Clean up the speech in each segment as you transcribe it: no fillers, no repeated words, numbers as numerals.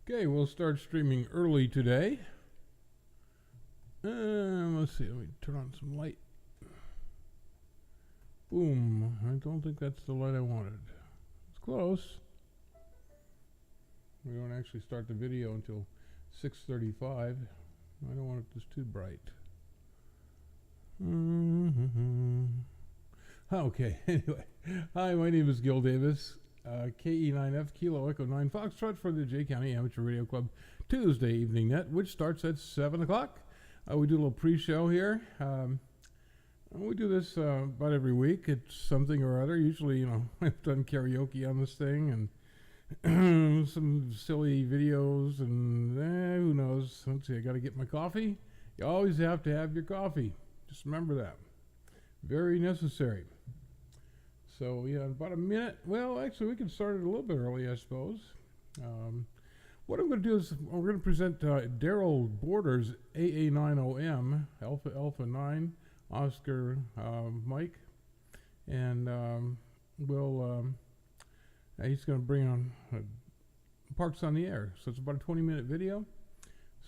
Okay, we'll start streaming early today. Let's see, let me turn on some light. Boom. I don't think that's the light I wanted. It's close. We don't actually start the video until 6:35. I don't want it just too bright. Okay, anyway. Hi, my name is Gil Davis. KE9F Kilo Echo 9 Foxtrot for the Jay County Amateur Radio Club Tuesday evening net, which starts at 7 o'clock. We do a little pre-show here. We do this about every week. It's something or other. Usually, I've done karaoke on this thing and some silly videos and who knows. Let's see, I got to get my coffee. You always have to have your coffee. Just remember that. Very necessary. So, yeah, about a minute. Well, actually, we can start it a little bit early, I suppose. What I'm going to do is we're going to present Daryl Borders AA90M, Alpha 9, Oscar Mike. And he's going to bring on Parks on the Air. So it's about a 20-minute video.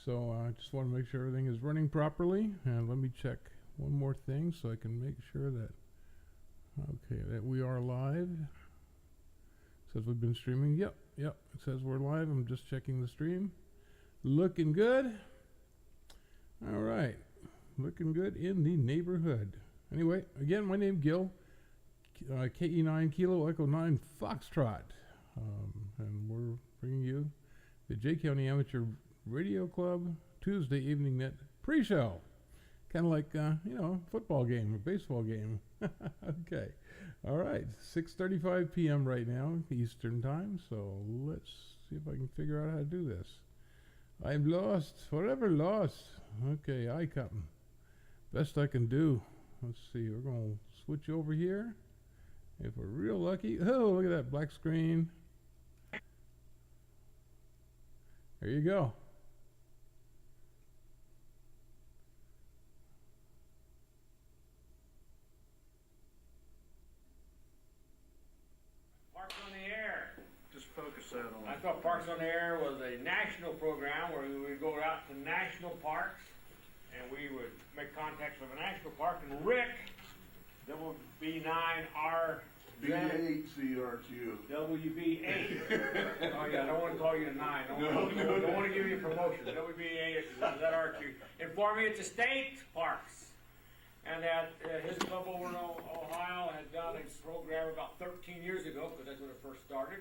So I just want to make sure everything is running properly. And let me check one more thing so I can make sure that that we are live. It says we've been streaming. Yep. It says we're live. I'm just checking the stream. Looking good. All right. Looking good in the neighborhood. Anyway, again, my name Gil. KE9 Kilo Echo 9 Foxtrot. And we're bringing you the Jay County Amateur Radio Club Tuesday evening net pre-show. Kind of like, football game or baseball game. Okay. All right. 6:35 p.m. right now, Eastern time. So let's see if I can figure out how to do this. I'm lost. Forever lost. Okay, icon. Best I can do. Let's see. We're going to switch over here. If we're real lucky. Oh, look at that black screen. There you go. I thought Parks on the Air was a national program where we would go out to national parks and we would make contacts with a national park. And Rick, WB9R B8CR2. WB8. Oh yeah, I don't want to call you a 9. Don't want to give you a promotion. WB8ZR2. Informed me it's a state parks. And that his club over in Ohio had done a program about 13 years ago, because that's when it first started.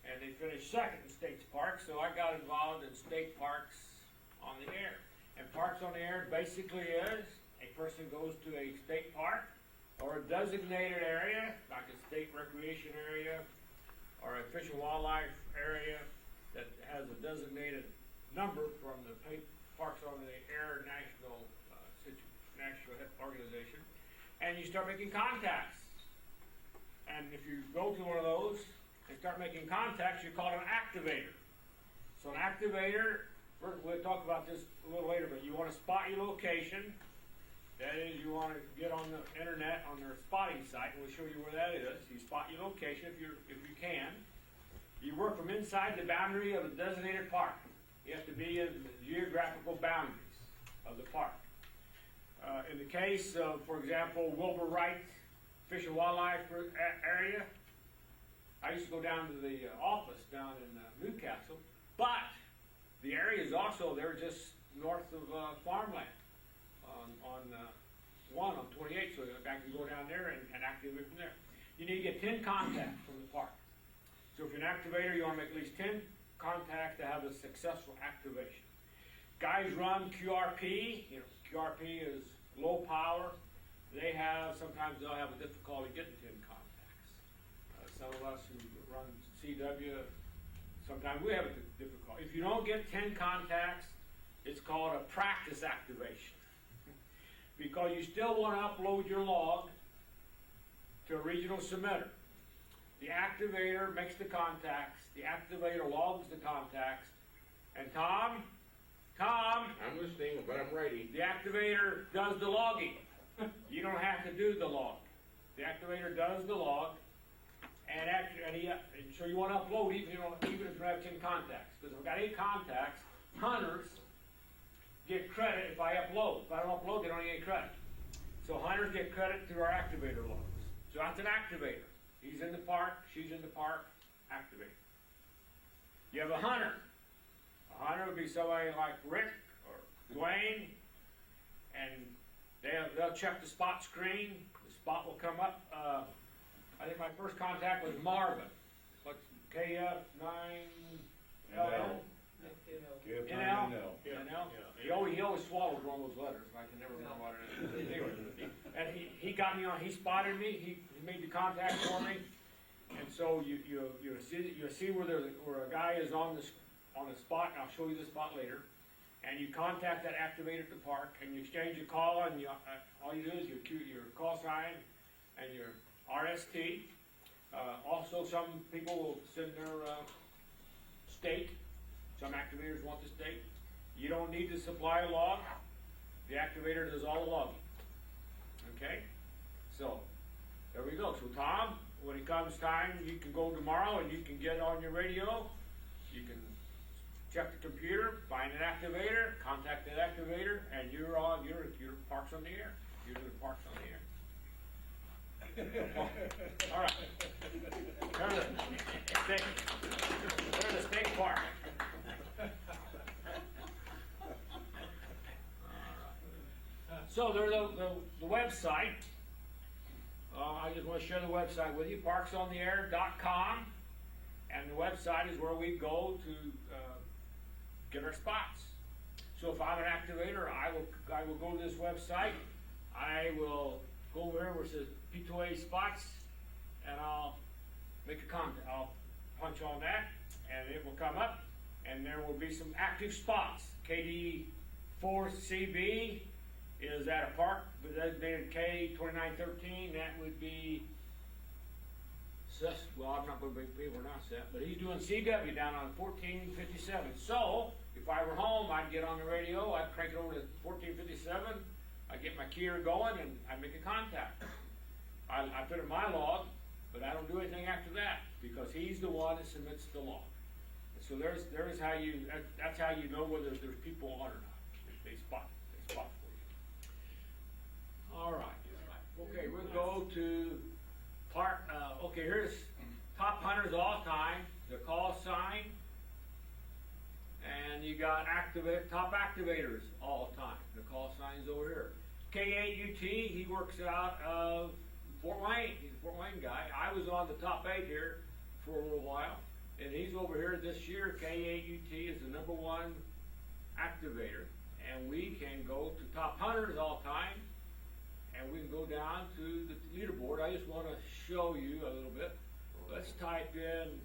And they finished second in States Parks, so I got involved in State Parks on the Air. And Parks on the Air basically is a person goes to a state park or a designated area, like a state recreation area or a fish and wildlife area that has a designated number from the Parks on the Air national organization, and you start making contacts. And if you go to one of those and start making contacts, you call it an activator. So an activator, we'll talk about this a little later, but you want to spot your location. That is, you want to get on the internet on their spotting site, and we'll show you where that is. You spot your location if you can. You work from inside the boundary of the designated park. You have to be in the geographical boundaries of the park. In the case of, for example, Wilbur Wright Fish and Wildlife area, I used to go down to the office down in Newcastle, but the area is also there just north of farmland on 28, so I can go down there and activate from there. You need to get 10 contacts from the park. So if you're an activator, you want to make at least 10 contacts to have a successful activation. Guys run QRP. QRP is low power. Sometimes they'll have a difficulty getting 10 contacts. Some of us who run CW, sometimes we have a difficulty. If you don't get 10 contacts, it's called a practice activation. Because you still want to upload your log to a regional submitter. The activator makes the contacts, the activator logs the contacts, and Tom, I'm listening, but I'm ready. the activator does the logging. You don't have to do the log. The activator does the log, And after, and so you wanna upload even if you have 10 contacts, because if I've got 8 contacts, hunters get credit if I upload. If I don't upload, they don't get any credit. So hunters get credit through our activator logs. So that's an activator. He's in the park, she's in the park, activate. You have a hunter. A hunter would be somebody like Rick or Dwayne, and they'll check the spot screen. The spot will come up. I think my first contact was Marvin. What's KF9LL? NL? NL? He always swallows one of those letters. I can never remember what it is. Anyway, and he got me on. He spotted me. He made the contact for me. And so you see where a guy is on the spot. And I'll show you the spot later. And you contact that activator at the park, and you exchange a call, and all you do is your call sign and your RST. Also, some people will send their state. Some activators want the state. You don't need to supply a log. The activator does all the logging. Okay? So, there we go. So Tom, when it comes time, you can go tomorrow and you can get on your radio. You can check the computer, find an activator, contact that activator, and your park's on the air. Your park's on the air. All right. Turn the state park. So there's the website. I just want to share the website with you, parksontheair.com, and the website is where we go to get our spots. So if I'm an activator, I will go to this website. I will go over here where it says P2A spots, and I'll make a contact. I'll punch on that, and it will come up, and there will be some active spots. KD4CB is at a park designated K2913. That would be well, I'm not going to be pronounced that, but he's doing CW down on 1457. So if I were home, I'd get on the radio, I'd crank it over to 1457, I'd get my keyer going, and I'd make a contact. I put in my log, but I don't do anything after that because he's the one that submits the log. So that's how you know whether there's people on or not. They spot for you. All right. Okay, we'll go to park. Okay, here's top hunters all time. The call sign, and you got top activators all time. The call sign's over here. K8UT. He works out of Fort Wayne. He's a Fort Wayne guy. I was on the top 8 here for a little while, and he's over here this year. K8UT is the #1 activator, and we can go to top hunters all time, and we can go down to the leaderboard. I just want to show you a little bit. Let's type in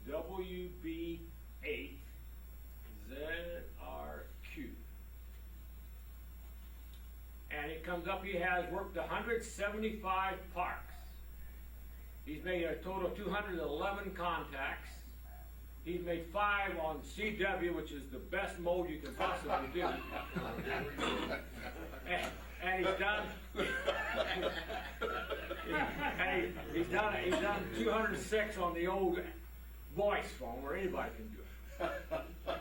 WB8ZRQ. And it comes up, he has worked 175 parks. He's made a total of 211 contacts. He's made 5 on CW, which is the best mode you can possibly do. And he's done. He's done 206 on the old voice phone, where anybody can do it.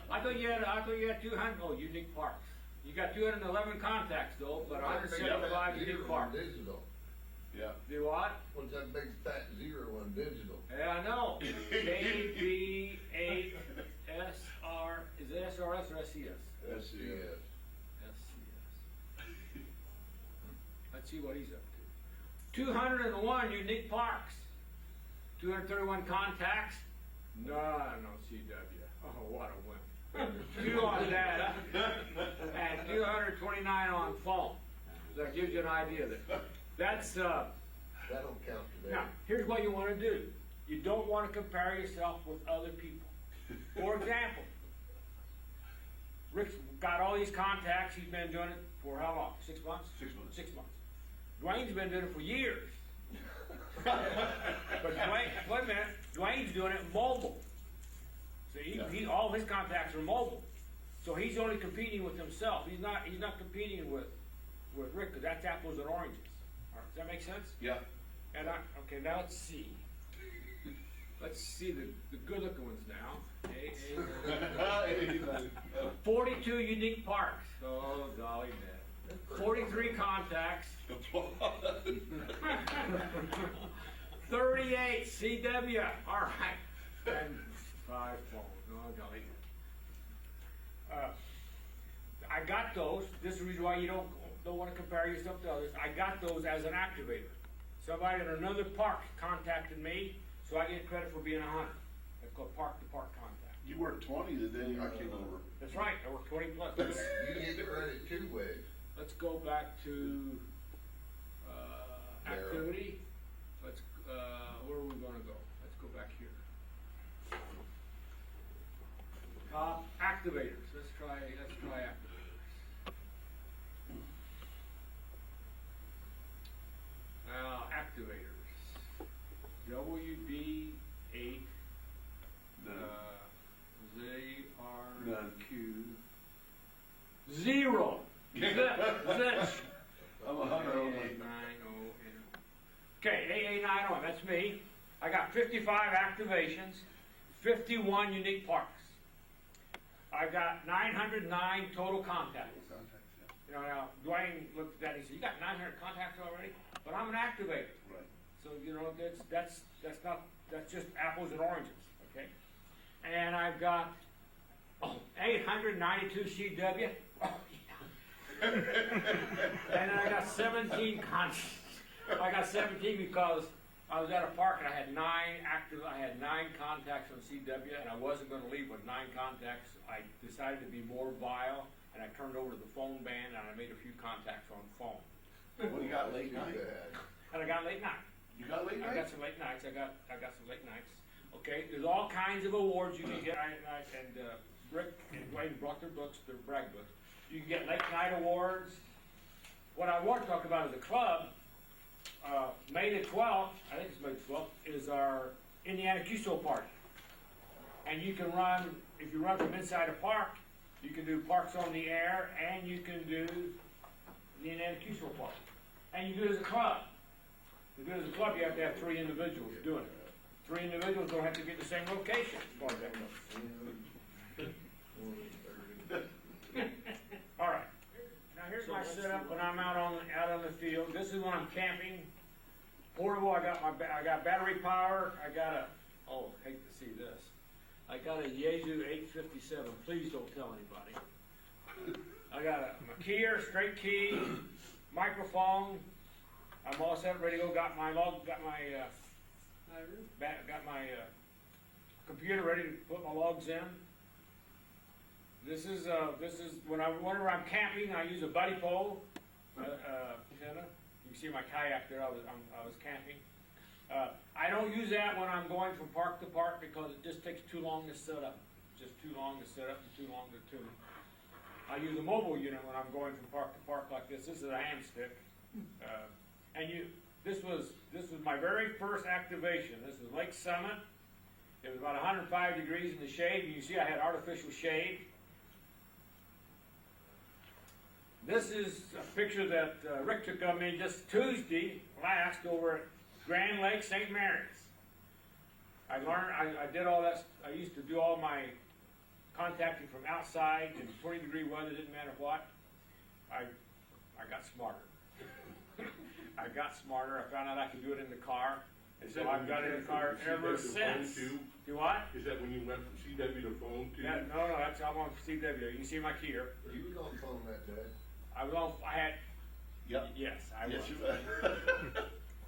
I thought you had 200. Oh, unique parks. You got 211 contacts though, but 175 unique parks. Digital. Yeah. Do what? What's that big fat 0 on digital? Yeah, I know. KB8SR. Is it SRS or SCS? SCS. Let's see what he's up to. 201 unique parks. 231 contacts. No CW. Oh, what a win. 2 on data. And 229 on phone. So that gives you an idea of it. That's That'll count today. now, here's what you want to do. You don't want to compare yourself with other people. For example, Rick's got all these contacts. He's been doing it for how long? 6 months? 6 months. 6 months. Dwayne's been doing it for years. But wait a minute, Dwayne's doing it mobile. So all his contacts are mobile. So he's only competing with himself. He's not competing with Rick, because that's apples and oranges. All right, does that make sense? Yeah. And okay, now let's see. let's see the good looking ones now. 42 unique parks. Oh, golly, Dad. 43 contacts. 38 CW. All right. And 5 phones. Oh, golly. I got those. This is the reason why you don't want to compare yourself to others. I got those as an activator. Somebody in another park contacted me, so I get credit for being a hunter. That's called park-to-park contact. You worked 20 the day I came over. That's right. I worked 20 plus. You get credit two ways. Let's go back to activity. Let's where are we going to go? Let's go back here. Activators. Let's try activators. Activators. WB8 None. ZRQ 0. Zilch. I'm a hunter only. AA90N. Okay, AA90, that's me. I got 55 activations, 51 unique parks. I got 909 total contacts. You know, now Dwayne looked at that, he said, "You got 900 contacts already?" But I'm an activator. Right. So, you know, that's just apples and oranges, okay? And I've got 892 CW. And then I got 17 contacts. I got 17 because I was at a park and I had 9 contacts on CW, and I wasn't gonna leave with 9 contacts. I decided to be more vile, and I turned over the phone band and I made a few contacts on the phone. Well, you got late night. And I got late night. You got late I night? got some late nights. I got some late nights. Okay, there's all kinds of awards you can get. And Rick and Dwayne brought their books, their brag books. You can get late night awards. What I want to talk about is a club. May the 12th, I think it's May the 12th, is our Indiana QSO party. And you can run, if you run from inside a park, you can do parks on the air, and you can do the Indiana QSO party. And you do it as a club. To do it as a club, you have to have 3 individuals doing it. 3 individuals don't have to be at the same location, as far as that goes. All right. Now here's my setup when I'm out on the field. This is when I'm camping. Portable. I got battery power. I got a hate to see this. I got a Yaesu 857. Please don't tell anybody. I got a keyer, straight key, microphone. I'm all set, ready to go. Got my computer ready to put my logs in. This is whenever I'm camping, I use a buddy pole antenna. You can see my kayak there. I was camping. I don't use that when I'm going from park to park because it just takes too long to set up. Just too long to set up and too long to tune. I use a mobile unit when I'm going from park to park like this. This is a hand stick. This was my very first activation. This is Lake Summit. It was about 105 degrees in the shade. You can see I had artificial shade. This is a picture that Rick took of me just Tuesday last over at Grand Lake St. Mary's. I did all that. I used to do all my contacting from outside in 20-degree weather, didn't matter what. I got smarter. I got smarter. I found out I could do it in the car. And so I've got it in the car ever since. Do what? Is that when you went from CW to phone to? Yeah, no, I'm on CW. You can see my keyer. You was on phone that day. I had. Yep. Yes, I was. Yes, you were.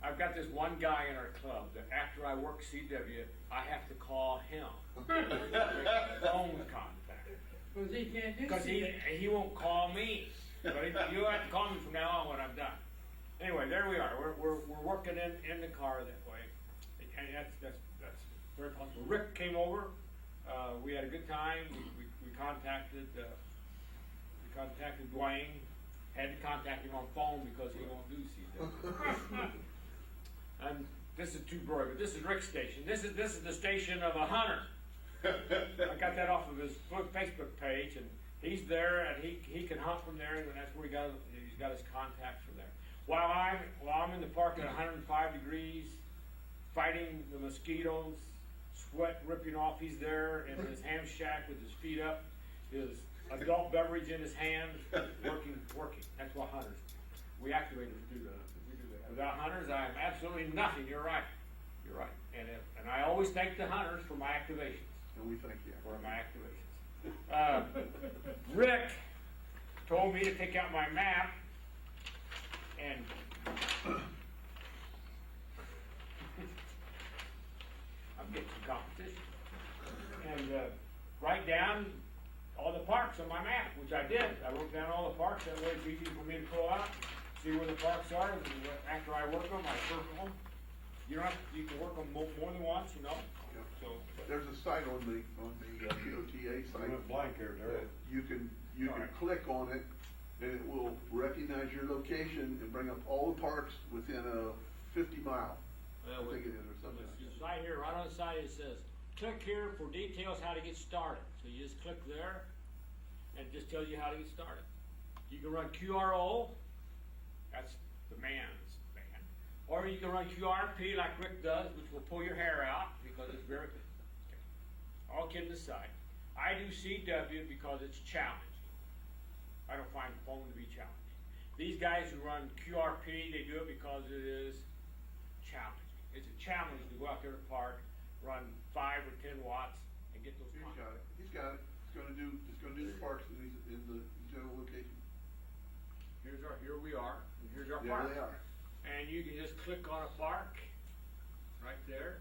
I've got this one guy in our club that after I work CW, I have to call him. Phone contact. Because he can't do Because he won't call me. But you have to call me from now on when I'm done. Anyway, there we are. We're working in the car that way, and that's very possible. Rick came over. We had a good time. We contacted Dwayne. Had to contact him on phone because he won't do CW. And this is too broad, but this is Rick's station. This is the station of a hunter. I got that off of his Facebook page, and he's there, and he can hunt from there, and that's where he's got his contacts from there. While I'm in the park at 105 degrees, fighting the mosquitoes, sweat ripping off. He's there in his ham shack with his feet up, his adult beverage in his hand, working. That's what hunters, we activators do that. Without hunters, I am absolutely nothing. You're right. And I always thank the hunters for my activations. And we thank you. For my activations. Rick told me to take out my map and I'm getting some competition. And write down all the parks on my map, which I did. I wrote down all the parks. That way it's easy for me to pull out, see where the parks are. And after I work them, I circle them. You can work them more than once, you know. Yep. So. There's a site on the POTA site. went blank there, Darryl. that You can Alright. click on it, and it will recognize your location and bring up all the parks within a 50-mile, I think it is, or something. It's right here, right on the side, it says, click here for details how to get started. So you just click there, and it just tells you how to get started. You can run QRO, that's the man's band. Or you can run QRP like Rick does, which will pull your hair out, because it's very, all kidding aside. I do CW because it's challenging. I don't find the phone to be challenging. These guys who run QRP, they do it because it is challenging. It's a challenge to go out there to park, run 5 or 10 watts, and get those He's contacts. got it, he's got it, it's gonna do the parks in the general location. Here we are, and here's our There park. they are. And you can just click on a park, right there,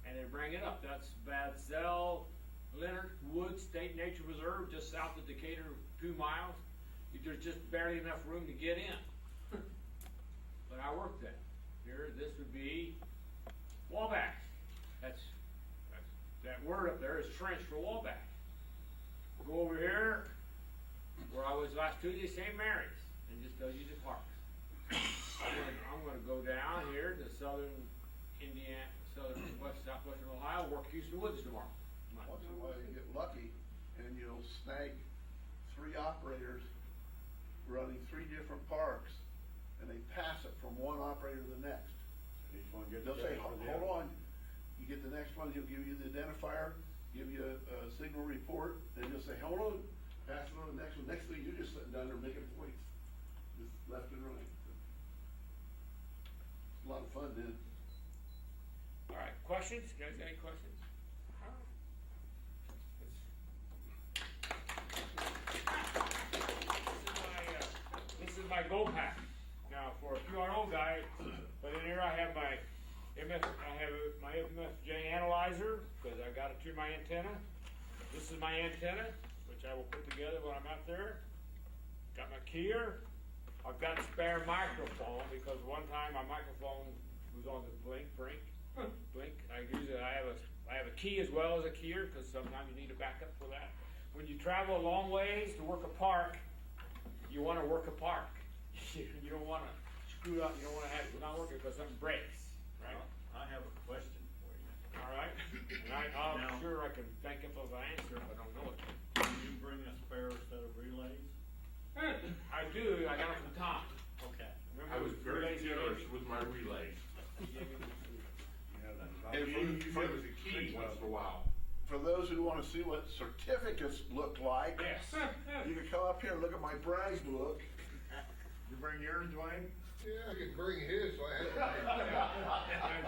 and they bring it up. That's Bad Zell, Leonard Woods State Nature Reserve, just south of Decatur, 2 miles. There's just barely enough room to get in. But I worked that. Here, this would be Wabash. That's that word up there is French for Wabash. Go over here, where I was last Tuesday, St. Mary's, and just tells you the parks. I'm gonna go down here to southern Indiana, southwestern Ohio, work Houston Woods tomorrow. Once in a while you get lucky and you'll snag 3 operators running 3 different parks, and they pass it from one operator to the next. Each one gets They'll say, credit for the hold other. on, you get the next one, he'll give you the identifier, give you a signal report, and you'll say, hold on, pass it on to the next one. Next thing, you're just sitting down there making points, just left and right. It's a lot of fun then. All right, questions? You guys got any questions? This is my Go Pack. Now, for a QRO guy, but in here I have my MFJ analyzer, because I got it to my antenna. This is my antenna, which I will put together when I'm out there. Got my keyer. I've got a spare microphone, because one time my microphone was on the blink. I have a key as well as a keyer, because sometimes you need a backup for that. When you travel a long ways to work a park, you want to work a park. You don't want to screw up. You don't want to have it not working because something breaks, right? I have a question for you. All right. And I'm Now- sure I can think up of an answer if I don't know it. Can you bring a spare set of relays? I do. I got it from Tom. Okay. Remember I was those very relays he generous gave me? with my relays. He gave me And you give us a key once in a while. For those who wanna see what certificates look like, Yes. you can come up here and look at my Bragg's book. You bring yours, Dwayne? Yeah, I could bring his, so I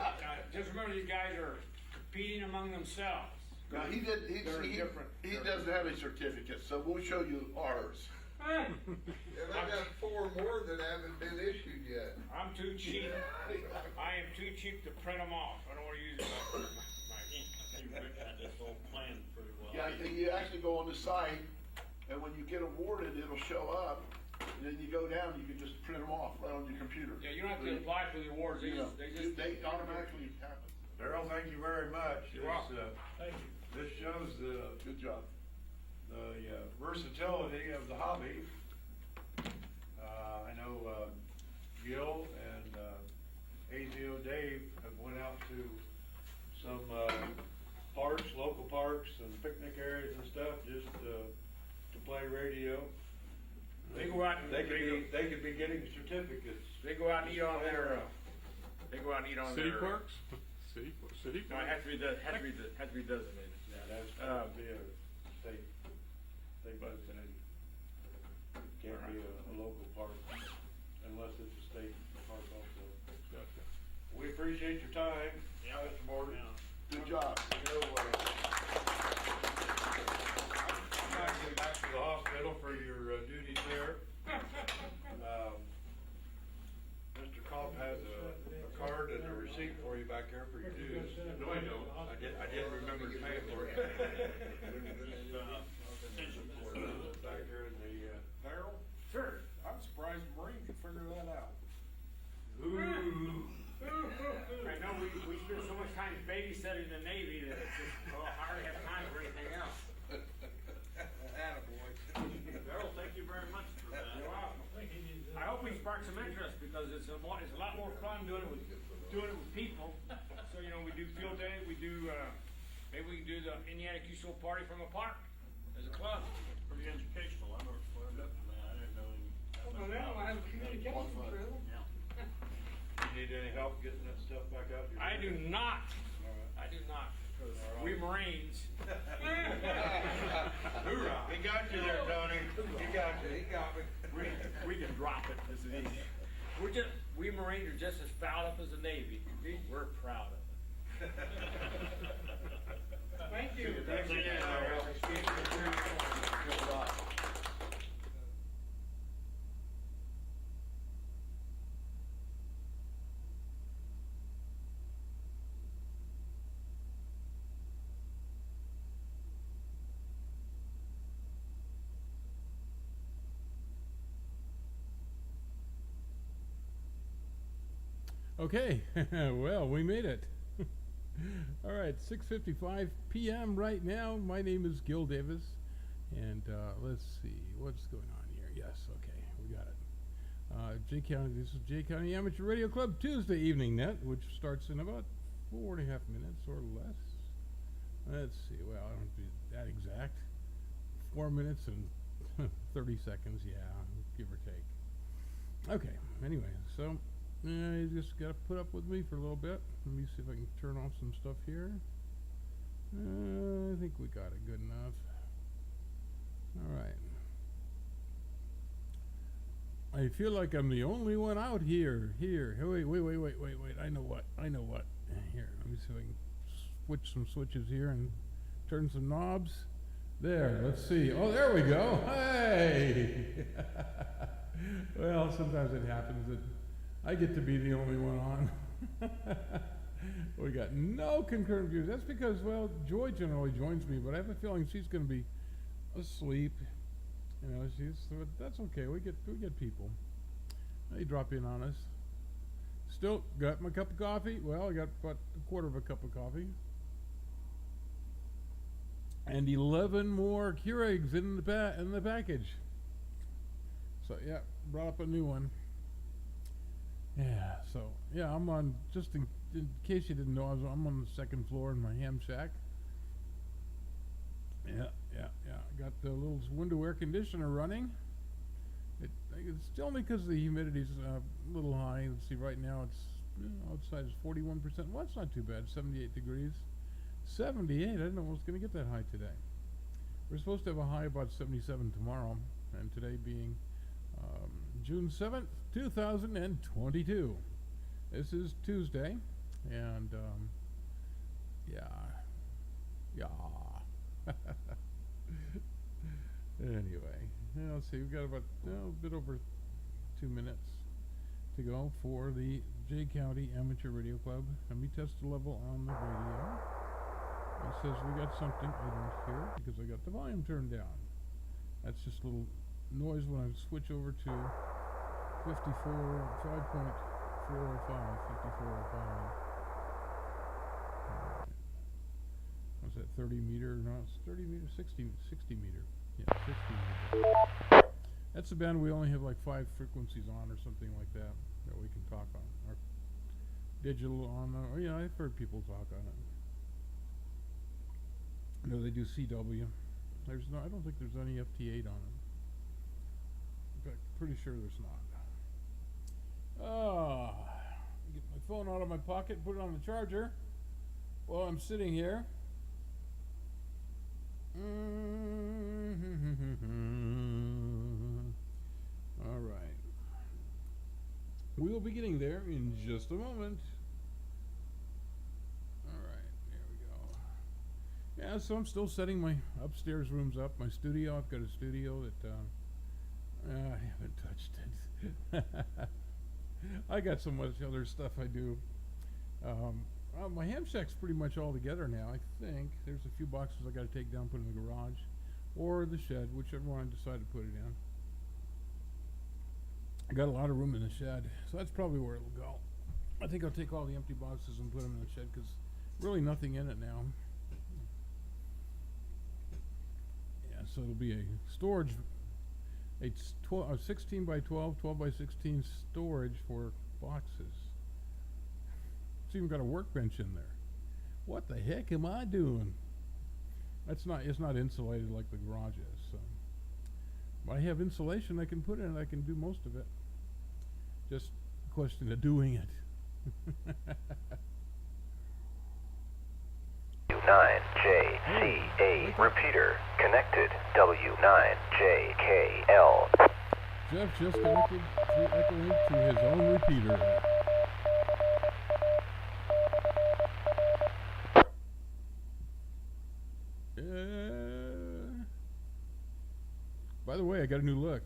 had Just remember, these guys are competing among themselves. No, he They're different. doesn't have a certificate, so we'll show you ours. And I got 4 more that haven't been issued yet. I'm too cheap. I am too cheap to print them off. I don't want to use my ink. You had this whole plan pretty well. Yeah, you actually go on the site, and when you get awarded, it'll show up, and then you go down, you can just print them off right on your computer. Yeah, you don't have to apply for the awards. They just They automatically happen. Darryl, thank you very much. You're welcome. Thank you. This shows the Good job. versatility of the hobby. I know Gil and AZO Dave have went out to some parks, local parks and picnic areas and stuff, just to play radio. They go out and They could be getting certificates. they go out and eat on their. They go out and eat on City their parks? City, city? No, it has to be, has to be designated. Yeah, that's, be a state designated. Can't be a local park unless it's a state park also. Gotcha. We appreciate your time, Mr. Morgan. Good job. You know, I'm not going back to the hospital for your duties there. Mr. Cobb has a card and a receipt for you back there for your dues. No, I don't. I didn't remember to pay for it. Back there in the, Darryl, Sure. I'm surprised the Marine could figure that out. I know we spend so much time babysitting the Navy that it's just, well, I hardly have time for anything else. Attaboy. Darryl, thank you very much for that. You're welcome. I hope we spark some interest because it's a lot more fun doing it with people. So, you know, we do field day, we do, maybe we can do the Indiana Q-Show party from a park as a club. Pretty educational, I never learned up to that, I didn't know any. Well, now I have a communication drill. Yeah. you need any help getting that stuff back out? I do not. All right. I do not, because All we right. Marines. Hoorah. He got you there, Tony. He got you. He got me. We can drop it, this is easy. We Marines are just as fouled up as the Navy. We're proud of it. Thank you. Thanks again, Darryl. Good job. Okay, well, we made it. All right, 6:55 p.m. right now. My name is Gil Davis, and let's see what's going on here. Yes, okay, we got it. J County. This is J County Amateur Radio Club Tuesday evening net, which starts in about 4.5 minutes or less. Let's see. Well, I don't do that exact. 4 minutes and 30 seconds. Yeah, give or take. Okay. Anyway, so. You just gotta put up with me for a little bit. Let me see if I can turn off some stuff here. I think we got it good enough. Alright. I feel like I'm the only one out here. Here. Hey, wait. I know what. Here, let me see if I can switch some switches here and turn some knobs. There, let's see. Oh, there we go. Hey! Well, sometimes it happens that I get to be the only one on. We got no concurrent views. That's because, well, Joy generally joins me, but I have a feeling she's going to be asleep. You know, but that's okay. We get people. They drop in on us. Still got my cup of coffee. Well, I got about a quarter of a cup of coffee. And 11 more Keurigs in the package. So yeah, brought up a new one. Yeah, so yeah, I'm on. Just in case you didn't know, I'm on the second floor in my ham shack. Yeah. Got the little window air conditioner running. It's only because the humidity's a little high. Let's see, right now it's outside is 41%. Well, it's not too bad. 78 degrees. 78. I didn't know it was going to get that high today. We're supposed to have a high about 77 tomorrow, and today being June 7th, 2022. This is Tuesday, and yeah. Anyway, let's see. We've got about a bit over 2 minutes to go for the J County Amateur Radio Club. Let me test the level on the radio. It says we got something I don't hear because I got the volume turned down. That's just a little noise when I switch over to 5.405. What's that, 30 meter? No, it's 30 meter, 60 meter. Yeah, 60 meter. That's the band we only have like 5 frequencies on or something like that we can talk on. Or digital on, yeah, I've heard people talk on it. No, they do CW. I don't think there's any FT8 on it. In fact, pretty sure there's not. Get my phone out of my pocket, put it on the charger. Well, I'm sitting here. All right. We will be getting there in just a moment. All right, there we go. Yeah, so I'm still setting my upstairs rooms up. My studio, I've got a studio that I haven't touched it. I got so much other stuff I do. My ham shack's pretty much all together now, I think. There's a few boxes I got to take down, put in the garage, or the shed, whichever one I decide to put it in. I got a lot of room in the shed, so that's probably where it'll go. I think I'll take all the empty boxes and put them in the shed, because really nothing in it now. Yeah, so it'll be a storage. It's 16 by 12, 12 by 16 storage for boxes. It's even got a workbench in there. What the heck am I doing? It's not insulated like the garage is. So. But I have insulation I can put in it. I can do most of it. Just a question of doing it. W9JCA repeater connected. W9JKL. Jeff just connected through Echolink to his own repeater. By the way, I got a new look.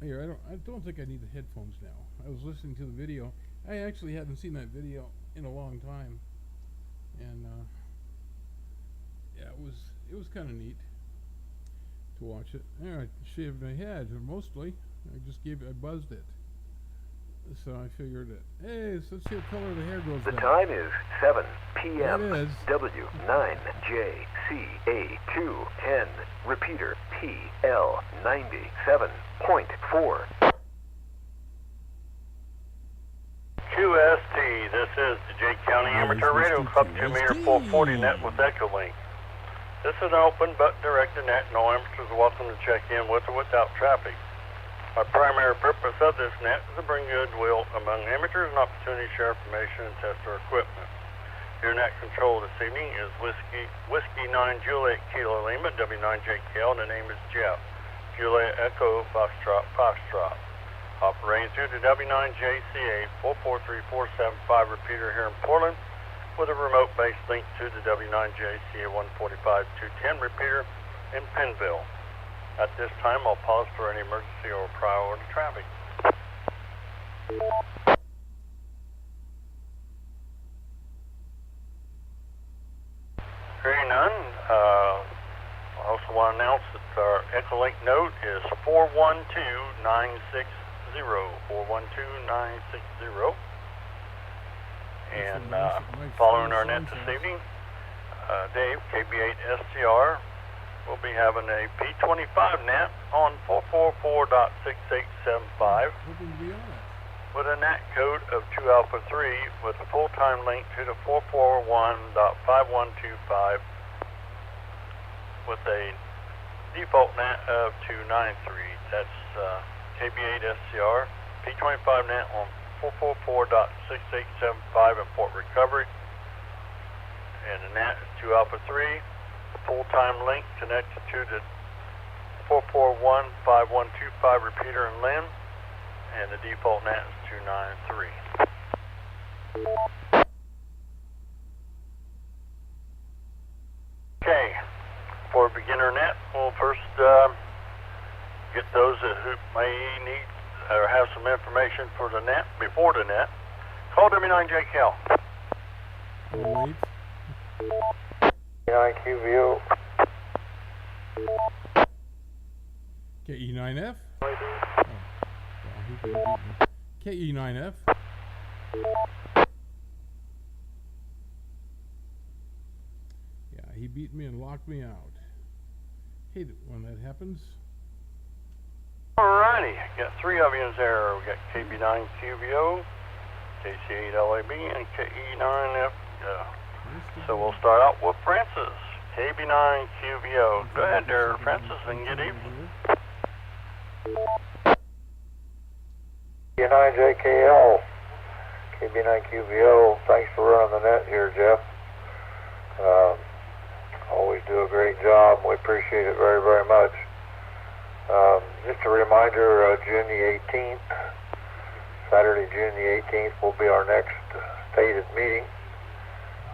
Here, I don't think I need the headphones now. I was listening to the video. I actually hadn't seen that video in a long time, and yeah, it was kind of neat to watch it. Yeah, I shaved my head mostly. I buzzed it. So I figured it. Hey, so let's see what color the hair goes The down. time is 7 p.m. It is. W9JCA210 repeater PL97.4. QST, this is the Jake County Amateur Radio Club 2-meter 440 net with Echolink. This is an open but directed net. No amateurs are welcome to check in with or without traffic. Our primary purpose of this net is to bring goodwill among amateurs and opportunity to share information and test our equipment. Your net control this evening is Whiskey 9 Juliet Kilo Lima, W9JKL, and the name is Jeff. Juliet Echo Foxtrot Foxtrot. Operating through the W9JCA 443475 repeater here in Portland with a remote-based link to the W9JCA 145-210 repeater in Pennville. At this time, I'll pause for any emergency or prior order traffic. Hearing none, I also want to announce that our Echolink node is 412960. 412960. And following our net this evening, Dave, KB8SCR, will be having a P25 net on 444.6875 with a NAT code of 2alpha3 with a full-time link to the 441.5125 with a default NAT of 293. That's KB8SCR, P25 net on 444.6875 in Port Recovery, and the NAT is 2alpha3. Full-time link connected to the 441.5125 repeater in Lynn, and the default NAT is 293. Okay, for beginner net, we'll first get those who may need or have some information for the net before the net. Call W9JKL. Wait. QVO. KE9F? KE9F? Yeah, he beat me and locked me out. Hate it when that happens. Alrighty, got three of you in there. We got KB9QVO, KC8LAB, and KE9F. So we'll start out with Francis, KB9QVO. Go ahead there, Francis, and get even. K9JKL, KB9QVO, thanks for running the net here, Jeff. Always do a great job. We appreciate it very, very much. Just a reminder, June the 18th, Saturday, June the 18th, will be our next stated meeting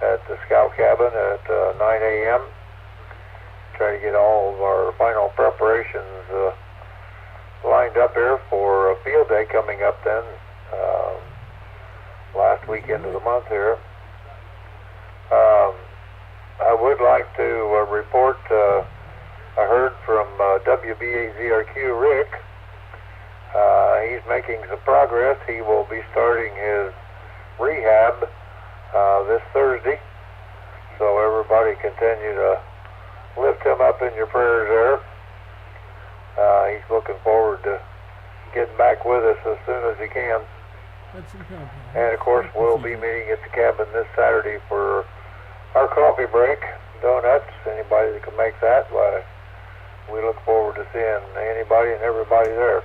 at the Scout Cabin at 9 a.m. Try to get all of our final preparations lined up here for a field day coming up then, last weekend of the month here. I would like to report, I heard from WBAZRQ Rick. He's making some progress. He will be starting his rehab this Thursday. So everybody continue to lift him up in your prayers there. He's looking forward to getting back with us as soon as he can. That's some kind of And of course, we'll be meeting at the cabin this Saturday for our coffee break, donuts. Anybody that can make that, why, we look forward to seeing anybody and everybody there.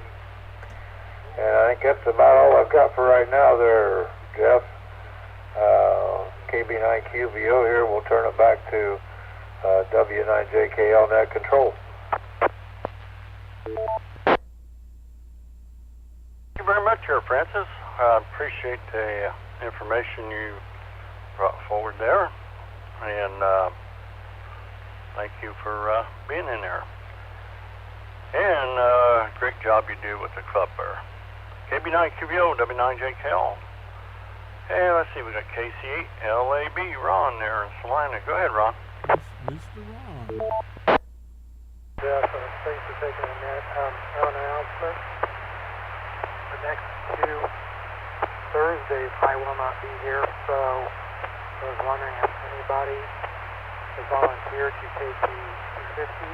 And I think that's about all I've got for right now there, Jeff. KB9QVO here. We'll turn it back to W9JKL Net Control. Thank you very much, here, Francis. I appreciate the information you brought forward there, and thank you for being in there. And great job you do with the club there. KB9QVO, W9JKL. And let's see, we got KC8LAB, Ron there in Salina. Go ahead, Ron. Mr. Ron. Jeff, thanks for taking the net. An announcement. The next 2 Thursdays I will not be here, so I was wondering if anybody has volunteered to take the 250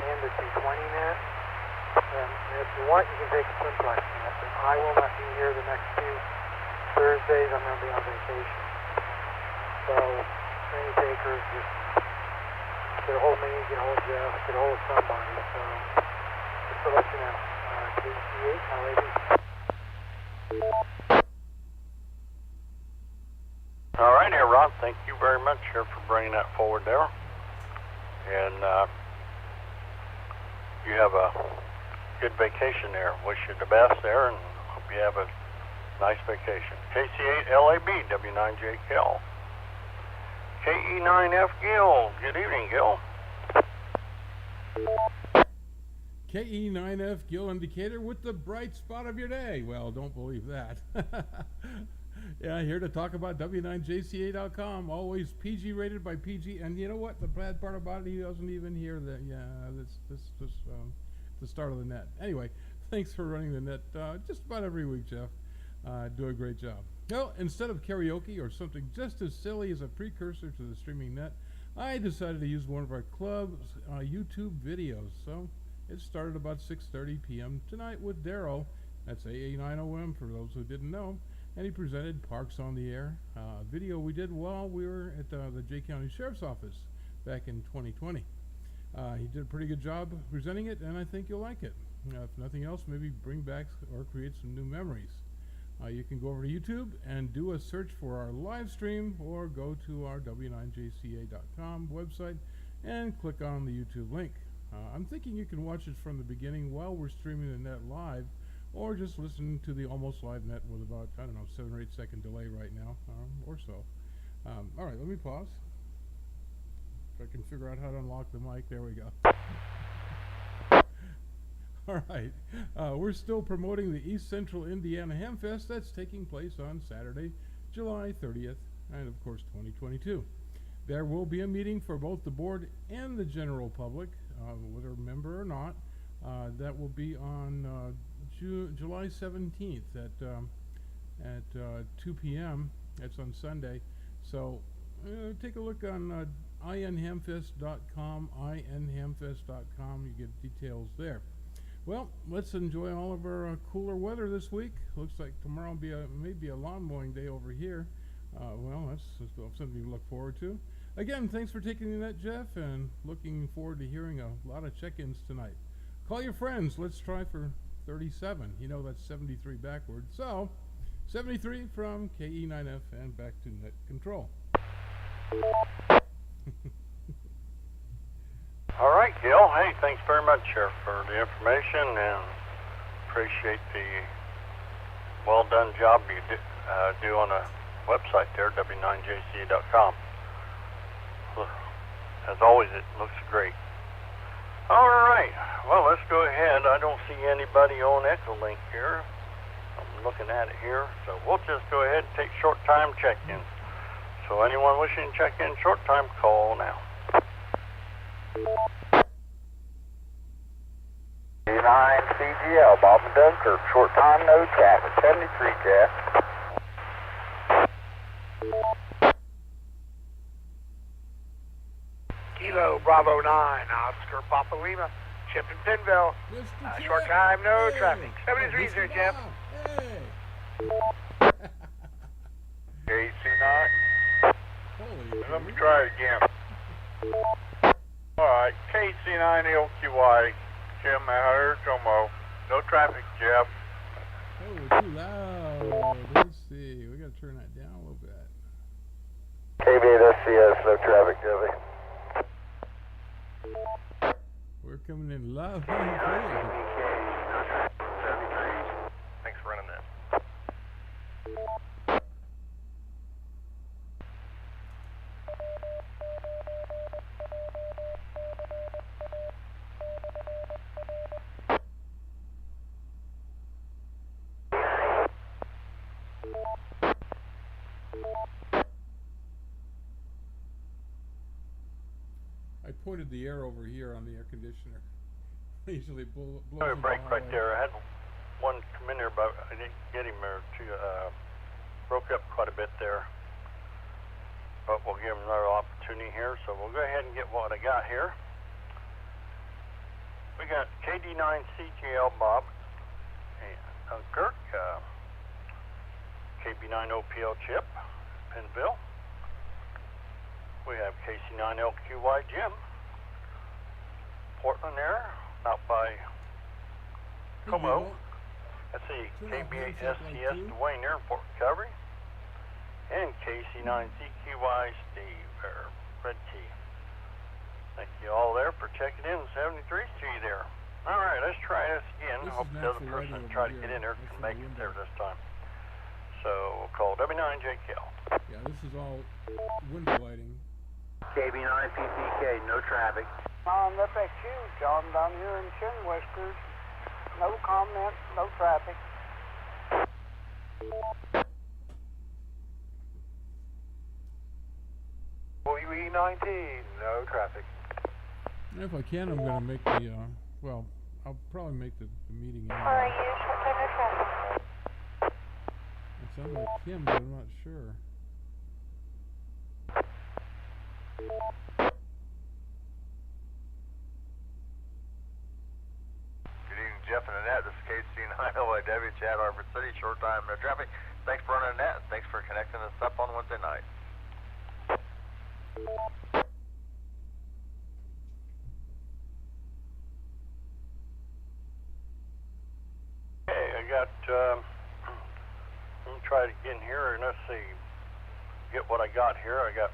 and the 220 net. And if you want, you can take a simplex net, but I will not be here the next 2 Thursdays. I'm going to be on vacation. So, any takers, just get a hold of me, get a hold of Jeff, get a hold of somebody. So, just to let you know, KC8, LAB. All right, here, Ron. Thank you very much here for bringing that forward there. And you have a good vacation there. Wish you the best there, and hope you have a nice vacation. KC8LAB, W9JKL. KE9F Gil. Good evening, Gil. KE9F Gill Indicator with the bright spot of your day. Well, don't believe that. Yeah, here to talk about W9JCA.com. Always PG rated by PG. And you know what? The bad part about it, he doesn't even hear that. Yeah, this the start of the net. Anyway, thanks for running the net just about every week, Jeff. Do a great job. Well, instead of karaoke or something just as silly as a precursor to the streaming net, I decided to use one of our club's YouTube videos. So it started about 6:30 p.m. tonight with Daryl. That's AA9OM for those who didn't know. And he presented Parks on the Air, video we did while we were at the Jay County Sheriff's Office back in 2020. He did a pretty good job presenting it, and I think you'll like it. If nothing else, maybe bring back or create some new memories. You can go over to YouTube and do a search for our live stream, or go to our W9JCA.com website and click on the YouTube link. I'm thinking you can watch it from the beginning while we're streaming the net live, or just listen to the almost live net with about, I don't know, 7 or 8 second delay right now, or so. All right, let me pause. If I can figure out how to unlock the mic, there we go. All right, we're still promoting the East Central Indiana Hamfest that's taking place on Saturday, July 30th, and of course 2022. There will be a meeting for both the board and the general public, whether a member or not. That will be on July 17th at 2 p.m. That's on Sunday. So take a look on inhamfest.com, inhamfest.com. You get details there. Well, let's enjoy all of our cooler weather this week. Looks like tomorrow will be maybe a lawn mowing day over here. Well, that's something to look forward to. Again, thanks for taking the net, Jeff, and looking forward to hearing a lot of check-ins tonight. Call your friends. Let's try for 37. You know that's 73 backwards. So 73 from KE9F and back to net control. All right, Gil. Hey, thanks very much, Sheriff, for the information, and appreciate the well-done job you do on the website there, w9jca.com. As always, it looks great. All right. Well, let's go ahead. I don't see anybody on Echolink here. I'm looking at it here. So we'll just go ahead and take short time check-ins. So anyone wishing to check in short time, call now. 9 CGL, Bob and Dunkirk, short time, no traffic, 73, Jeff. Kilo Bravo 9, Oscar Papa Lima, Chip in Pinville. Mr. Short Chip. time, no Hey. traffic. 73 Mr. there, Jeff. Bob. Hey. KC9. Holy Let me cow. try it again. Alright, KC9LQY, Jim Matter, Como. No traffic, Jeff. Oh, we're too loud. Let's see. We gotta turn that down a little bit. KB8SCS, no traffic, Jeffy. We're coming in loud and clear. Thanks for running that. I pointed the air over here on the air conditioner. Usually blows Let me in the break right hallway. there. I had one come in there, but I didn't get him there. Broke up quite a bit there. But we'll give him another opportunity here. So we'll go ahead and get what I got here. We got KD9CGL Bob and Dunkirk, KB9OPL Chip, Pinville. We have KC9LQY Jim, Portland there, out by Como. Let's see, KB8SCS Dwayne there, Port Recovery. And KC9CQY Steve, or Red Key. Thank you all there for checking in 73G there. All right, let's try this again. This Hope is the other natural person lighting that tried to over get here. in there That's can my make it there window. this time. So we'll call W9JKL. Yeah, this is all window lighting. KB9PPK, no traffic. On FXU, John down here in Chin Whiskers. No comment, no traffic. WE19, no traffic. And if I can, I'm gonna make the, well, I'll probably make the meeting anyway. Alright, you short time, no traffic. It sounds like him, but I'm not sure. Good evening, Jeff and Annette. This is KC9OIW, Chad Harbor City, short time, no traffic. Thanks for running Annette. Thanks for connecting us up on Wednesday night. Okay, I got, let me try it again here, and let's see, get what I got here. I got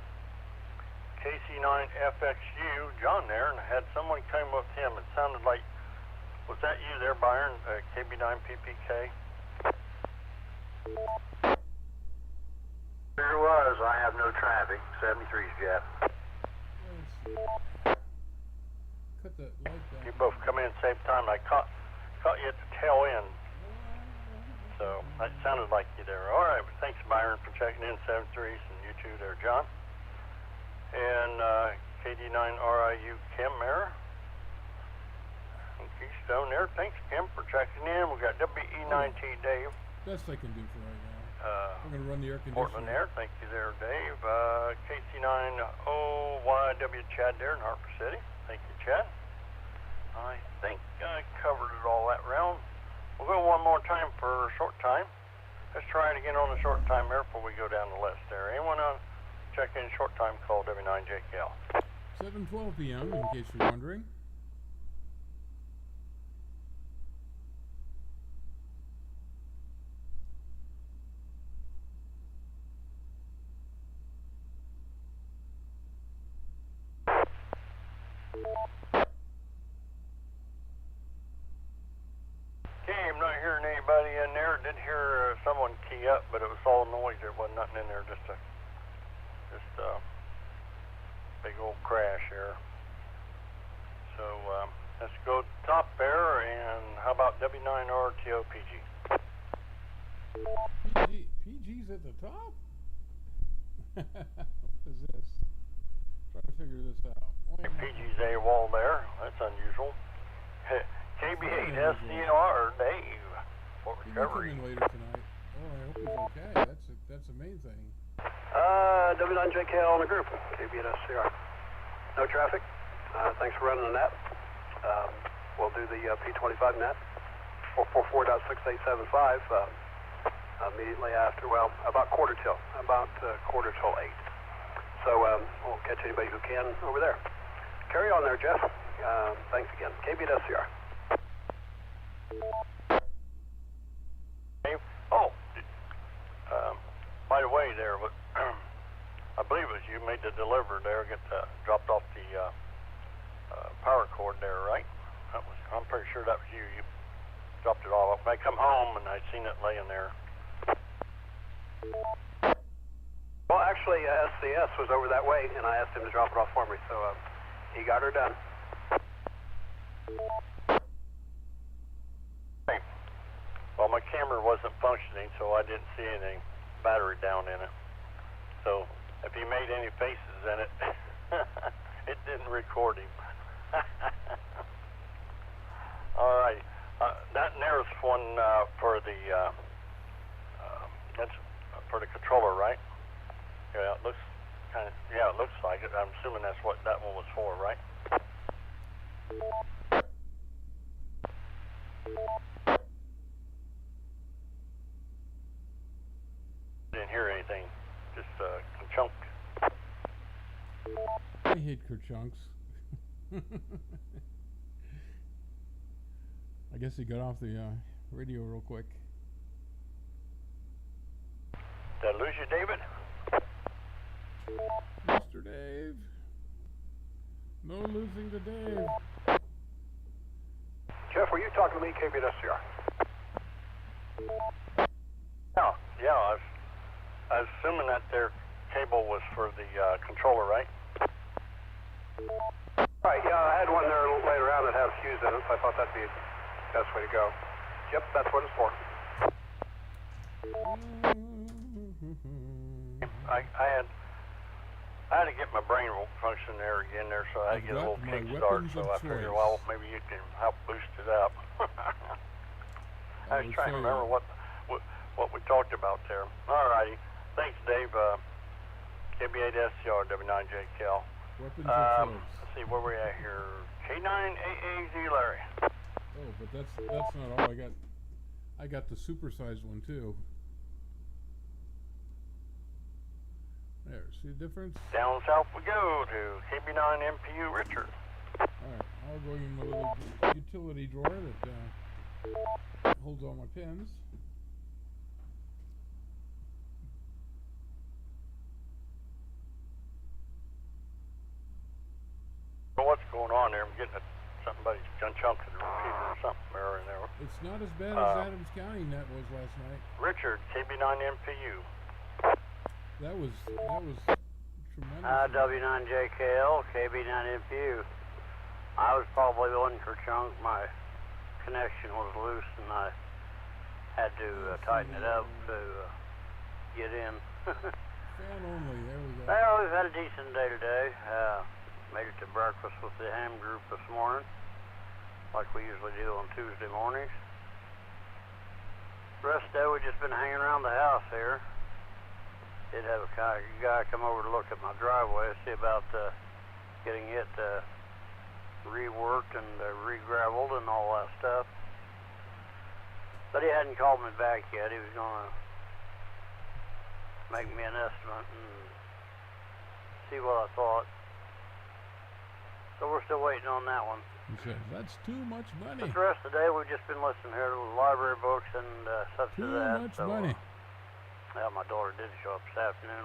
KC9FXU, John there, and I had someone come with him. It sounded like, was that you there, Byron, KB9PPK? Sure was. I have no traffic. 73's, Jeff. Cut the light back. You both come in same time. I caught you at the tail end. So that sounded like you there. All right, thanks, Byron, for checking in 73s, and you too there, John. And KD9RIU Kim there. And Keystone there. Thanks, Kim, for checking in. We got WE9T Dave. Best I can do for right now. We're gonna run the air conditioner. Portland there. Thank you there, Dave. KC9OYW Chad there in Harper City. Thank you, Chad. I think I covered it all that round. We'll go one more time for short time. Let's try it again on the short time here before we go down the list there. Anyone check in short time, call W9JKL. 7:12 p.m. in case you're wondering. Okay, I'm not hearing anybody in there. Did hear someone key up, but it was all noise. There wasn't nothing in there. Just a big old crash here. So let's go top there, and how about W9RTOPG? PG's at the top? What is this? Trying to figure this out. PG's AWOL there. That's unusual. KB8SCR Dave. Fort He may come Recovery. in later tonight. Oh, I hope he's okay. That's the main thing. W9JKL on the group, KB8SCR. No traffic. Thanks for running the net. We'll do the P25 net, 444.6875, immediately after, well, about quarter till 8. So we'll catch anybody who can over there. Carry on there, Jeff. Thanks again. KB8SCR. Oh, by the way, there, I believe it was you made the delivery there, dropped off the power cord there, right? I'm pretty sure that was you. You dropped it all off. I come home and I seen it laying there. Well, actually, SCS was over that way, and I asked him to drop it off for me, so he got her done. Hey. Well, my camera wasn't functioning, so I didn't see any battery down in it. So if he made any faces in it, it didn't record him. All right. That nearest one for the that's for the controller, right? Yeah, it looks it looks like it. I'm assuming that's what that one was for, right? Didn't hear anything. Just chunk. I hate Kerchunks. I guess he got off the radio real quick. Did I lose you, David? Mr. Dave. No losing to Dave. Jeff, were you talking to me, KB8SCR? Yeah. I was assuming that their cable was for the controller, right? Right, yeah, I had one there laid around that had a fuse in it, so I thought that'd be the best way to go. Yep, that's what it's for. I had to get my brain function there again there, so I had to get a little kickstart. So I figured, well, maybe you can help boost it up. I was trying to remember what we talked about there. All righty, thanks, Dave. KB8SCR W9JKL. Weapons of choice. Let's see where we at here. K9AAZ Larry. Oh, but that's not all I got. I got the supersized one too. There, see the difference? Down south we go to KB9MPU Richard. Alright, I'll go in my little utility drawer that holds all my pens. Well, what's going on there? I'm getting somebody's chunk of the repeater or something there in there. It's not as bad as Adams County net was last night. Richard, KB9MPU. That was tremendous. W9JKL, KB9MPU. I was probably the one for chunk. My connection was loose and I had to tighten it up to get in. Fan only, there we go. Well, we've had a decent day today. Made it to breakfast with the ham group this morning, like we usually do on Tuesday mornings. The rest of the day we've just been hanging around the house here. Did have a guy come over to look at my driveway, see about getting it reworked and re-graveled and all that stuff. But he hadn't called me back yet. He was going to make me an estimate and see what I thought. So we're still waiting on that one. He says, that's too much money. But the rest of the day we've just been listening here to the library books and such Too as that. much so, money. Yeah, my daughter did show up this afternoon.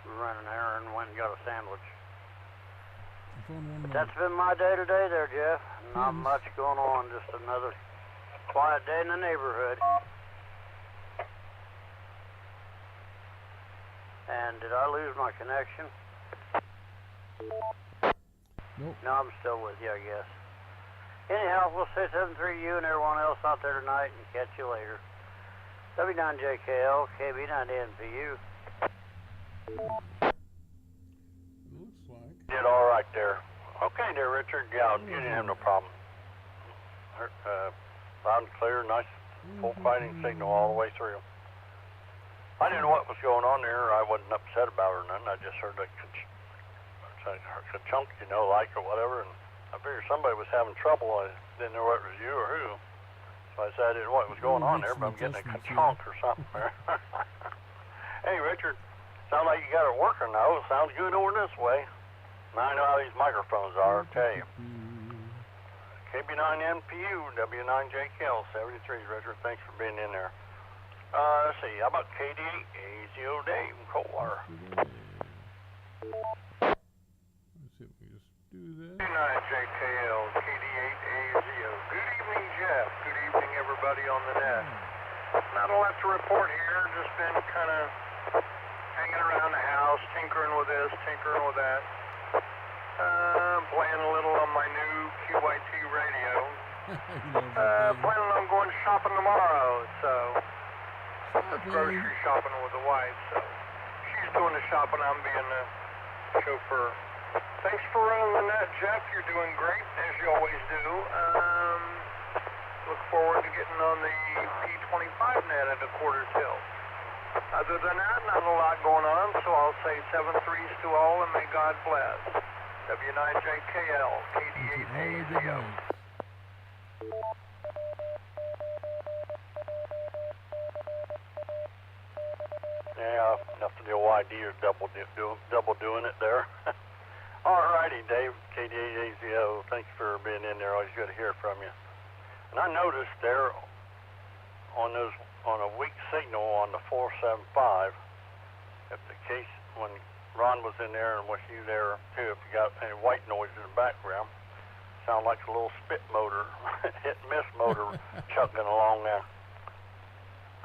We ran an errand and went and got a sandwich. phone one more. That's been my day today there, Jeff. Not Tim's. much going on, just another quiet day in the neighborhood. And did I lose my connection? Nope. No, I'm still with you, I guess. Anyhow, we'll say 73U and everyone else out there tonight and catch you later. W9JKL, KB9NPU. Looks like. Did all right there. Okay there, Richard. Yeah, you didn't have no problem. Loud and clear, nice full fighting signal all the way through. I didn't know what was going on there. I wasn't upset about it or nothing. I just heard a chunk, you know, like or whatever, and I figured somebody was having trouble. I didn't know whether it was you or who. So I said I didn't know what was going on there, but I'm getting a chunk or something there. Hey, Richard, sounds like you got it working now. Sounds good over this way. Now I know how these microphones are, I'll tell you. KB9NPU, W9JKL, 73, Richard. Thanks for being in there. Let's see, how about KD8, AZO Dave, Coldwater. Let's see if we just do this. W9JKL, KD8, AZO. Good evening, Jeff. Good evening, everybody on the net. Not a lot to report here. Just been kind of hanging around the house, tinkering with this, tinkering with that. Playing a little on my new QYT radio. Planning on going shopping tomorrow, so grocery shopping with the wife. So she's doing the shopping, I'm being the chauffeur. Thanks for running the net, Jeff. You're doing great, as you always do. Look forward to getting on the P25 net at a quarter till. Other than that, not a lot going on, so I'll say 7 threes to all, and may God bless. W9JKL, KD8AZO. Yeah, nothing the old idea of double doing it there. Alrighty, Dave, KD8AZO, thanks for being in there. Always good to hear from you. And I noticed there on a weak signal on the 475, if the case when Ron was in there and with you there too, if you got any white noise in the background, sound like a little spit motor, hit and miss motor chugging along there.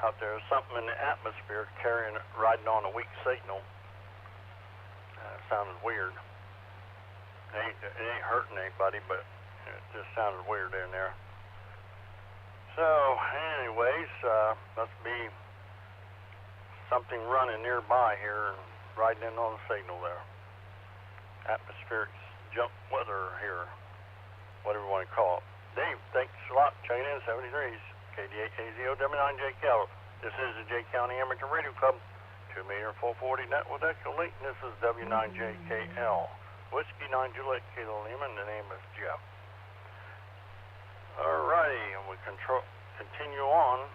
Out there, something in the atmosphere carrying, riding on a weak signal. Sounded weird. It ain't hurting anybody, but it just sounded weird in there. So, anyways, must be something running nearby here and riding in on the signal there. Atmospheric junk weather here, whatever you want to call it. Dave, thanks a lot. Checking in 73s. KD8AZO, W9JKL. This is the Jay County Amateur Radio Club. 2 meter 440 net with Echo Link. This is W9JKL. Whiskey 9 Juliet Kilo Lima, and the name is Jeff. Alrighty, and we continue on.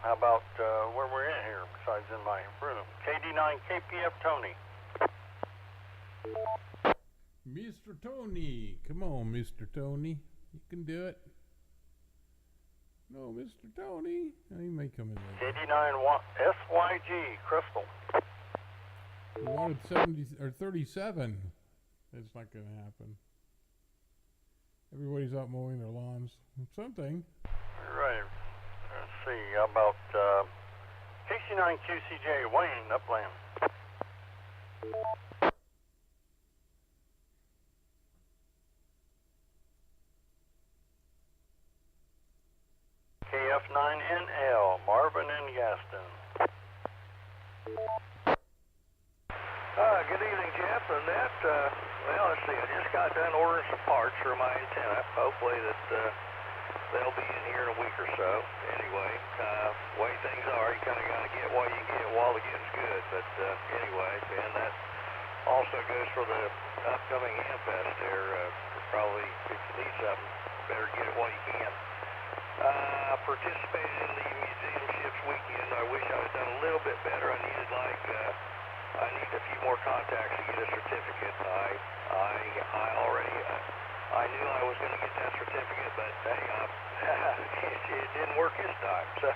How about where we're at here, besides in my room? KD9 KPF Tony. Mr. Tony. Come on, Mr. Tony. You can do it. No, Mr. Tony. Oh, he may come in later. KD9 SYG Crystal. We wanted 70 or 37. It's not going to happen. Everybody's out mowing their lawns. Something. Right. Let's see. How about KC9 QCJ Wayne Upland. KF9NL Marvin and Gaston. Good evening, Jeff. And that, well, let's see, I just got done ordering some parts for my antenna. Hopefully that they'll be in here in a week or so. Anyway, way things are, you kind of got to get what you get while the getting's good. But anyway, and that also goes for the upcoming Hamfest there. Probably, if you need something, better get it while you can. Participated in the Museum Ships weekend. I wish I had done a little bit better. I needed I need a few more contacts to get a certificate. I already, I knew I was going to get that certificate, but hey, it didn't work this time. So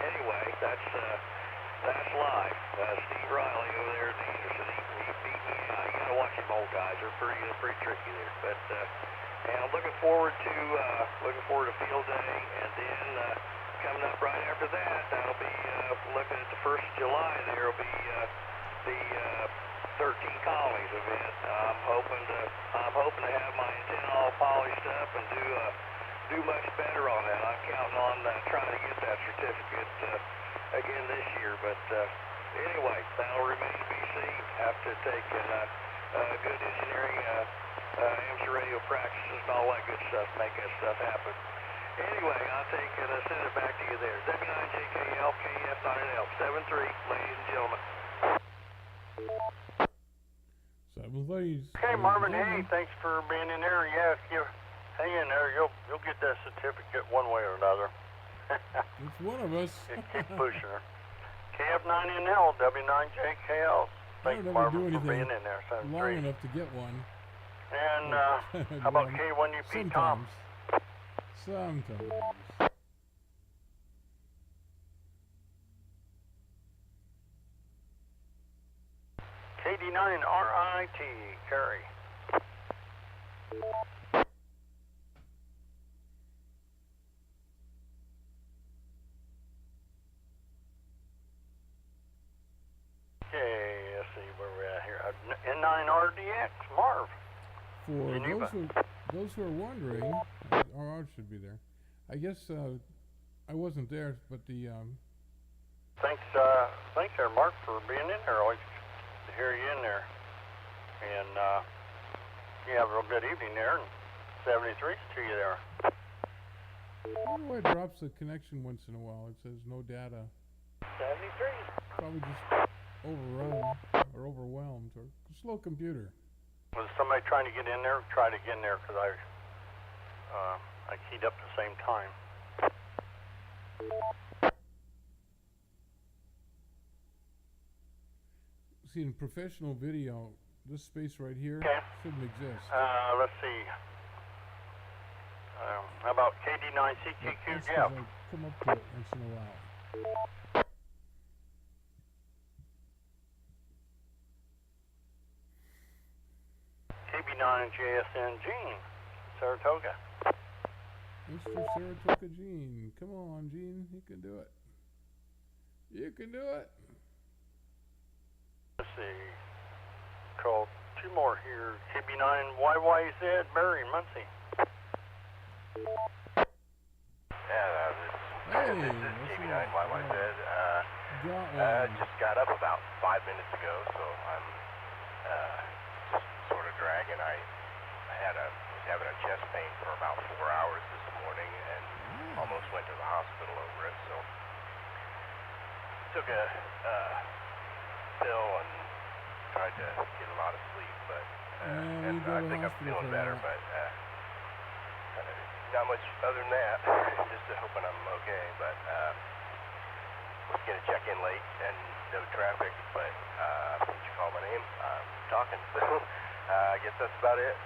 anyway, that's live. Steve Riley over there at Anderson, he beat me out. You got to watch them old guys. They're pretty tricky there. But and I'm looking forward to field day, and then coming up right after that, I'll be looking at the 1st of July. There'll be the 13 Colonies event. I'm hoping to have my antenna all polished up and do much better on that. I'm counting on trying to get that certificate again this year. But anyway, that'll remain to be seen after taking good engineering amateur radio practices and all that good stuff to make that stuff happen. Anyway, I'll take it and send it back to you there. W9JKL, KF9NL, 73, ladies and gentlemen. 7 ladies. Okay, Marvin, hey, thanks for being in there. Yeah, if you hang in there, you'll get that certificate one way or another. It's one of us. Just keep pushing her. KF9NL, W9JKL. Thanks, Marvin, for being in there. Long enough to get one. And how about K1UP Tom? Sometimes. KD9RIT, Kerry. Okay, let's see where we're at here. N9RDX, Marv. For those who are wondering, RR should be there. I guess I wasn't there, but the Thanks there, Mark, for being in there. Always to hear you in there. And you have a real good evening there. And 73's to you there. I wonder why it drops the connection once in a while. It says no data. 73. Probably just overrun or overwhelmed or slow computer. Was somebody trying to get in there? Try to get in there because I keyed up at the same time. See, in professional video, this space right here shouldn't exist. Let's see. How about KD9CQQ, That's 'cause Jeff? I come up to it once in a while. KB9JSN Gene, Saratoga. Mr. Saratoga Gene. Come on, Gene. You can do it. You can do it. Let's see. Call two more here. KB9YYZ, Barry, Muncie. Hey, This is KB9YYZ. got one. Just got up about 5 minutes ago, so I'm sort of dragging. I was having a chest pain for about 4 hours this morning and almost went to the hospital over it. So took a pill and tried to get a lot of sleep, but and I think I'm feeling better. But not much other than that. Just hoping I'm okay. But was gonna check in late and no traffic, but did you call my name? I'm talking. So I guess that's about it.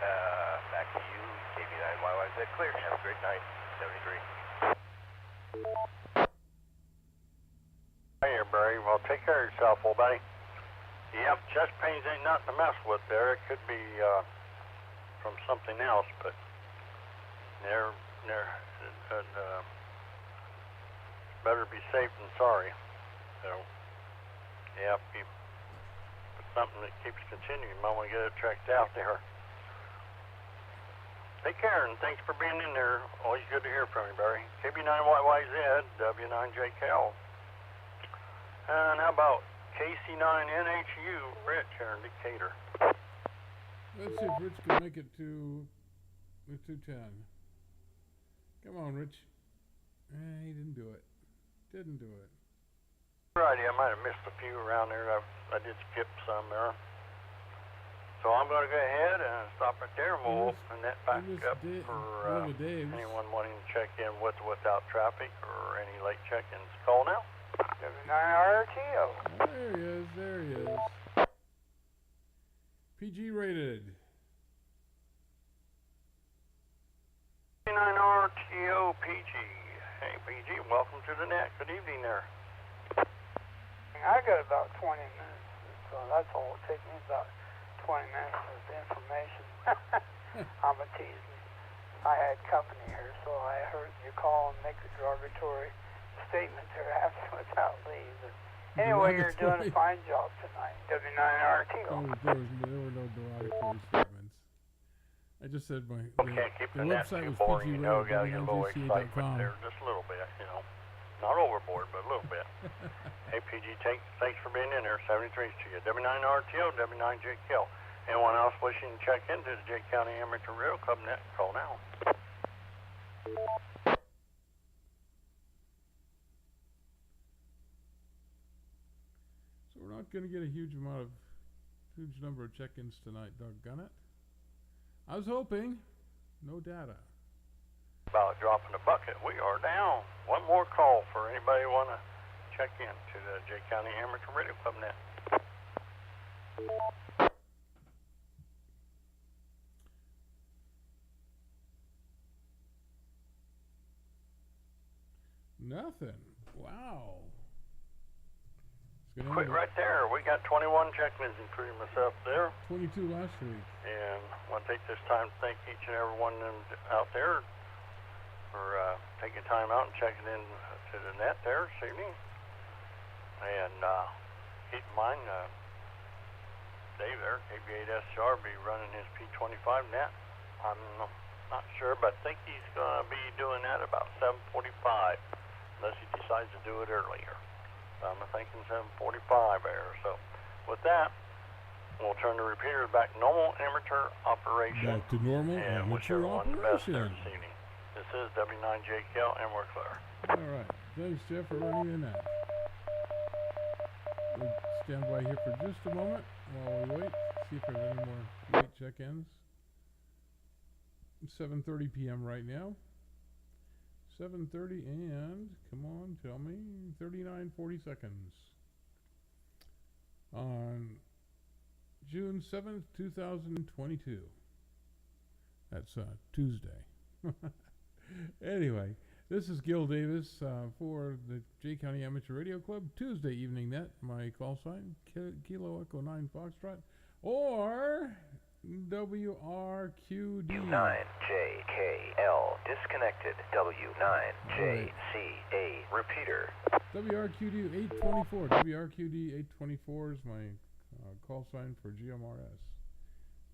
Back to you, KB9YYZ. Clear. Have a great night. 73. Hey, Barry. Well, take care of yourself, old buddy. Yep, chest pains ain't nothing to mess with there. It could be from something else, but better be safe than sorry. So, yeah, if you put something that keeps continuing, you might want to get it checked out there. Take care, and thanks for being in there. Always good to hear from you, Barry. KB9YYZ, W9JKL. And how about KC9NHU, Rich here in Decatur. Let's see if Rich can make it to the 210. Come on, Rich. He didn't do it. Didn't do it. Righty, I might have missed a few around there. I did skip some there. So I'm going to go ahead and stop right there, and we'll open that back up for anyone wanting to check in with or without traffic or any late check-ins. Call now. RTO. There he is. There he is. PG rated. 9RTO PG. Hey, PG, welcome to the net. Good evening there. I got about 20 minutes, so that's all it takes me, about 20 minutes of information. I'm a teasing. I had company here, so I heard you call and make a derogatory statement there after without leave. But anyway, you're doing a fine job tonight. W9RTO. There were no derogatory statements. I just said We can't keep the the net website too was boring, you know, gotta get a little excitement PGRadio.com. there, just a little bit, you know. Not overboard, but a little bit. Hey, PG, thanks for being in there. 73 to you. W9RTO, W9JKL. Anyone else wishing to check into the Jake County Amateur Radio Club net, call now. So we're not going to get a huge number of check-ins tonight, doggone it. I was hoping. No data. About dropping the bucket, we are down. One more call for anybody want to check in to the Jake County Amateur Radio Club net. Nothing. Wow. It's gonna Quit end right there. We got 21 check-ins, including myself there. at 22 last week. And I want to take this time to thank each and every one of them out there for taking time out and checking in to the net there this evening. And keep in mind, Dave there, KB8SR, be running his P25 net. I'm not sure, but I think he's going to be doing that about 7:45, unless he decides to do it earlier. I'm thinking 7:45 there. So with that, we'll turn the repeaters back to normal amateur operation. Back to normal and amateur whichever one's best there operation. this evening. This is W9JKL, and we're clear. All right. Thanks, Jeff, for running the net. We'll stand by here for just a moment while we wait. See if there's any more late check-ins. 7:30 p.m. right now. 7:30 and, come on, tell me, 39:40 seconds. On June 7th, 2022. That's Tuesday. Anyway, this is Gil Davis for the Jake County Amateur Radio Club. Tuesday evening net, my call sign, Kilo Echo 9 Foxtrot, or WRQD. W9JKL disconnected. W9JCA repeater. WRQD 824. WRQD 824 is my call sign for GMRS.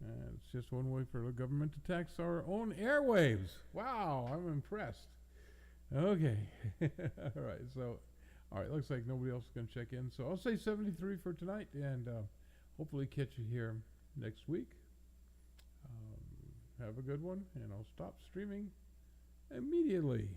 And it's just one way for the government to tax our own airwaves. Wow, I'm impressed. Okay. All right, looks like nobody else is going to check in. So I'll say 73 for tonight, and hopefully catch you here next week. Have a good one, and I'll stop streaming immediately.